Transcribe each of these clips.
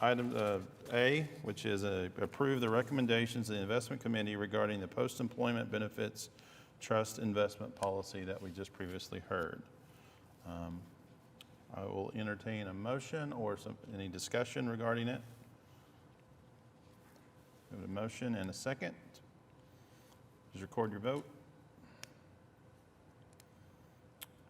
Item A, which is approve the recommendations of the investment committee regarding the post-employment benefits trust investment policy that we just previously heard. I will entertain a motion or any discussion regarding it. We have a motion and a second. Please record your vote.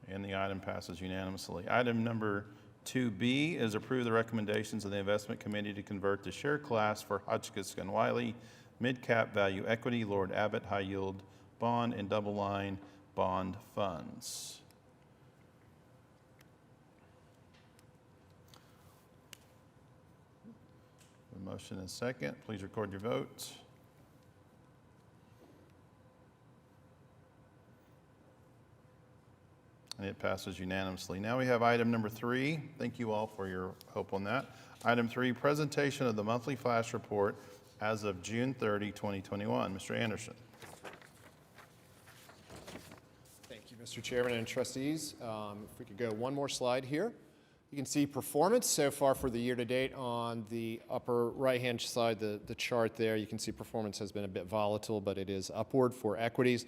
And the item passes unanimously. Item number 2B is approve the recommendations of the investment committee to convert the share class for Hotchkiss & Wiley mid-cap value equity, Lord Abbett high yield bond, and double line bond funds. A motion and second. Please record your vote. And it passes unanimously. Now we have item number 3. Thank you all for your help on that. Item 3, presentation of the monthly flash report as of June 30, 2021. Mr. Anderson. Thank you, Mr. Chairman and trustees. If we could go one more slide here. You can see performance so far for the year to date on the upper right-hand side, the chart there. You can see performance has been a bit volatile, but it is upward for equities.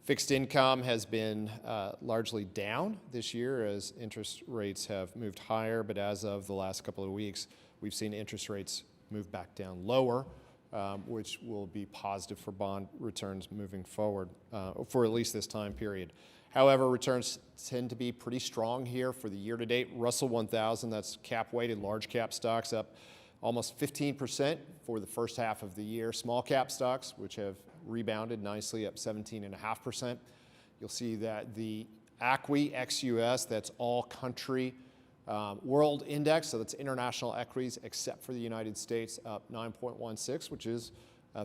Fixed income has been largely down this year as interest rates have moved higher, but as of the last couple of weeks, we've seen interest rates move back down lower, which will be positive for bond returns moving forward for at least this time period. However, returns tend to be pretty strong here for the year to date. Russell 1000, that's cap-weighted large cap stocks, up almost 15% for the first half of the year. Small cap stocks, which have rebounded nicely, up 17.5%. You'll see that the ACWI ex-US, that's all country world index, so that's international equities except for the United States, up 9.16, which is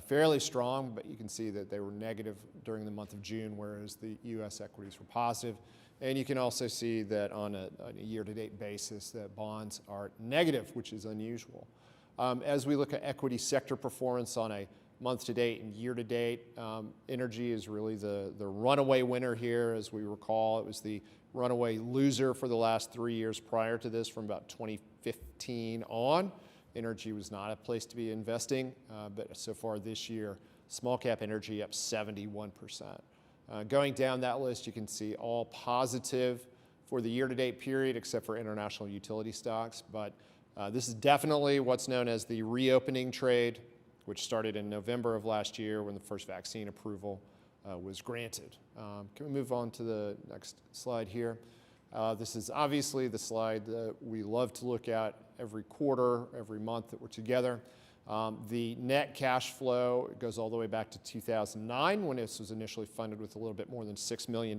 fairly strong, but you can see that they were negative during the month of June, whereas the US equities were positive. And you can also see that on a year-to-date basis that bonds are negative, which is unusual. As we look at equity sector performance on a month-to-date and year-to-date, energy is really the runaway winner here. As we recall, it was the runaway loser for the last 3 years prior to this, from about 2015 on. Energy was not a place to be investing, but so far this year, small cap energy up 71%. Going down that list, you can see all positive for the year-to-date period, except for international utility stocks. But this is definitely what's known as the reopening trade, which started in November of last year when the first vaccine approval was granted. Can we move on to the next slide here? This is obviously the slide that we love to look at every quarter, every month that we're together. The net cash flow goes all the way back to 2009 when this was initially funded with a little bit more than $6 million.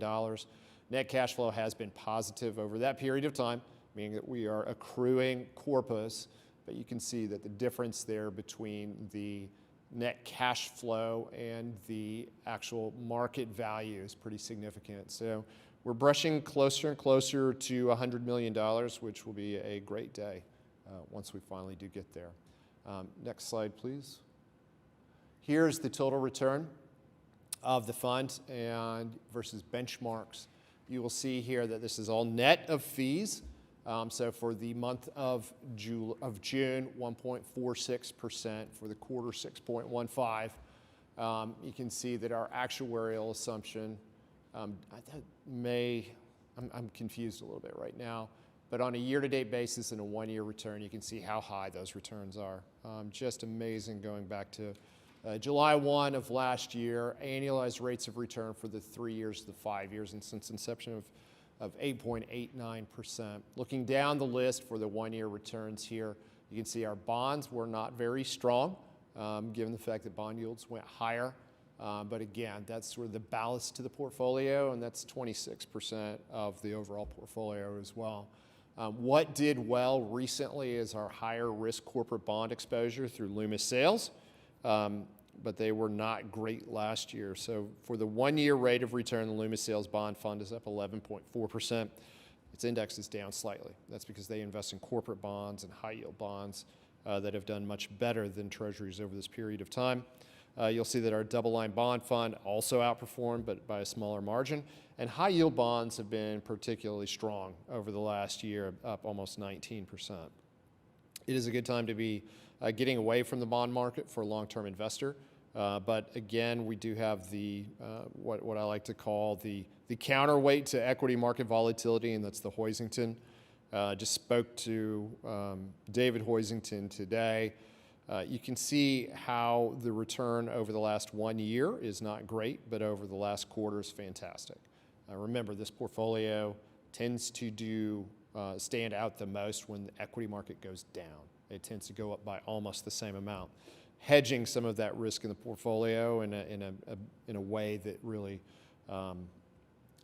Net cash flow has been positive over that period of time, meaning that we are accruing corpus, but you can see that the difference there between the net cash flow and the actual market value is pretty significant. So we're brushing closer and closer to $100 million, which will be a great day once we finally do get there. Next slide, please. Here's the total return of the fund and versus benchmarks. You will see here that this is all net of fees. So for the month of June, 1.46%. For the quarter, 6.15%. You can see that our actuarial assumption, I'm confused a little bit right now, but on a year-to-date basis and a one-year return, you can see how high those returns are. Just amazing going back to July 1 of last year, annualized rates of return for the 3 years to the 5 years, and since inception of 8.89%. Looking down the list for the one-year returns here, you can see our bonds were not very strong, given the fact that bond yields went higher. But again, that's sort of the ballast to the portfolio, and that's 26% of the overall portfolio as well. What did well recently is our higher risk corporate bond exposure through Loomis sales, but they were not great last year. So for the one-year rate of return, the Loomis sales bond fund is up 11.4%. Its index is down slightly. That's because they invest in corporate bonds and high-yield bonds that have done much better than treasuries over this period of time. You'll see that our double-line bond fund also outperformed, but by a smaller margin. And high-yield bonds have been particularly strong over the last year, up almost 19%. it is a good time to be getting away from the bond market for a long-term investor. But again, we do have the what I like to call the counterweight to equity market volatility, and that's the Hoisington. Just spoke to David Hoisington today. You can see how the return over the last 1 year is not great, but over the last quarter is fantastic. Remember, this portfolio tends to stand out the most when the equity market goes down. It tends to go up by almost the same amount, hedging some of that risk in the portfolio in a way that really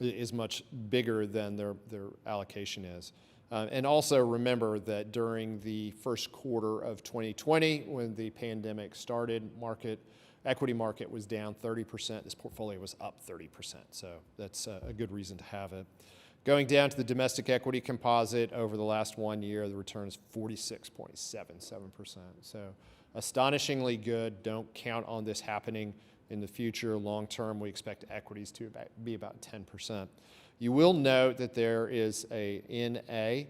is much bigger than their allocation is. And also remember that during the first quarter of 2020, when the pandemic started, equity market was down 30%. This portfolio was up 30%. So that's a good reason to have it. Going down to the domestic equity composite over the last 1 year, the return is 46.77%. So astonishingly good. Don't count on this happening in the future. Long term, we expect equities to be about 10%. You will note that there is a NA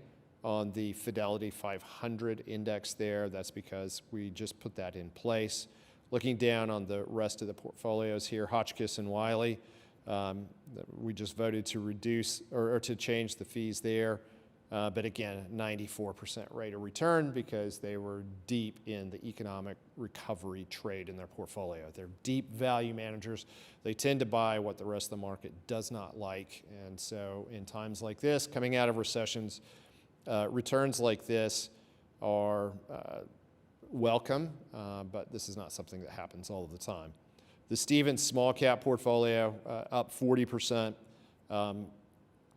on the Fidelity 500 index there. That's because we just put that in place. Looking down on the rest of the portfolios here, Hotchkiss and Wiley, we just voted to reduce or to change the fees there. But again, 94% rate of return because they were deep in the economic recovery trade in their portfolio. They're deep value managers. They tend to buy what the rest of the market does not like. And so in times like this, coming out of recessions, returns like this are welcome, but this is not something that happens all of the time. The Stevens small cap portfolio up 40%.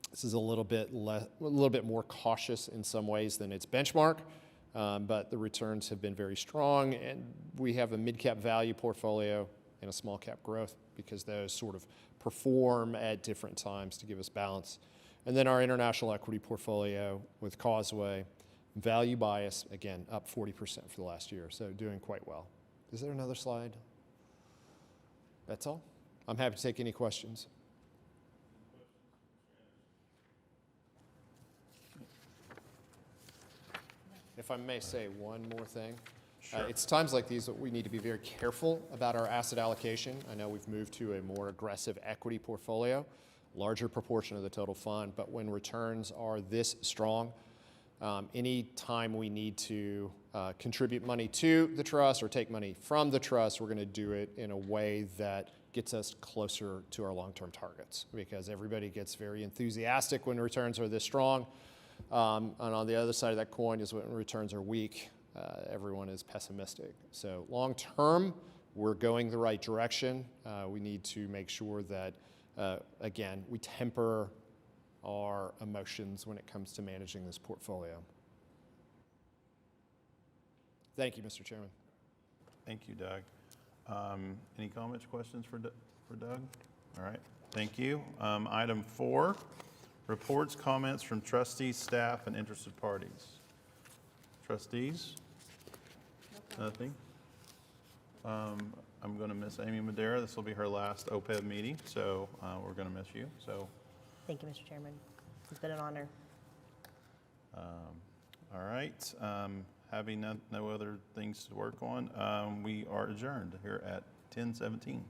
This is a little bit more cautious in some ways than its benchmark, but the returns have been very strong. And we have a mid-cap value portfolio and a small-cap growth because those sort of perform at different times to give us balance. And then our international equity portfolio with Causeway, value bias, again, up 40% for the last year, so doing quite well. Is there another slide? That's all? I'm happy to take any questions. If I may say one more thing. Sure. It's times like these that we need to be very careful about our asset allocation. I know we've moved to a more aggressive equity portfolio, larger proportion of the total fund, but when returns are this strong, any time we need to contribute money to the trust or take money from the trust, we're going to do it in a way that gets us closer to our long-term targets because everybody gets very enthusiastic when returns are this strong. And on the other side of that coin is when returns are weak, everyone is pessimistic. So long term, we're going the right direction. We need to make sure that, again, we temper our emotions when it comes to managing this portfolio. Thank you, Mr. Chairman. Thank you, Doug. Any comments, questions for Doug? All right, thank you. Item 4. Reports, comments from trustees, staff, and interested parties. Trustees? Nothing? I'm going to miss Amy Madera. This will be her last OPEB meeting, so we're going to miss you. So, Thank you, Mr. Chairman. It's been an honor. all right. Having no other things to work on, we are adjourned here at 10:17.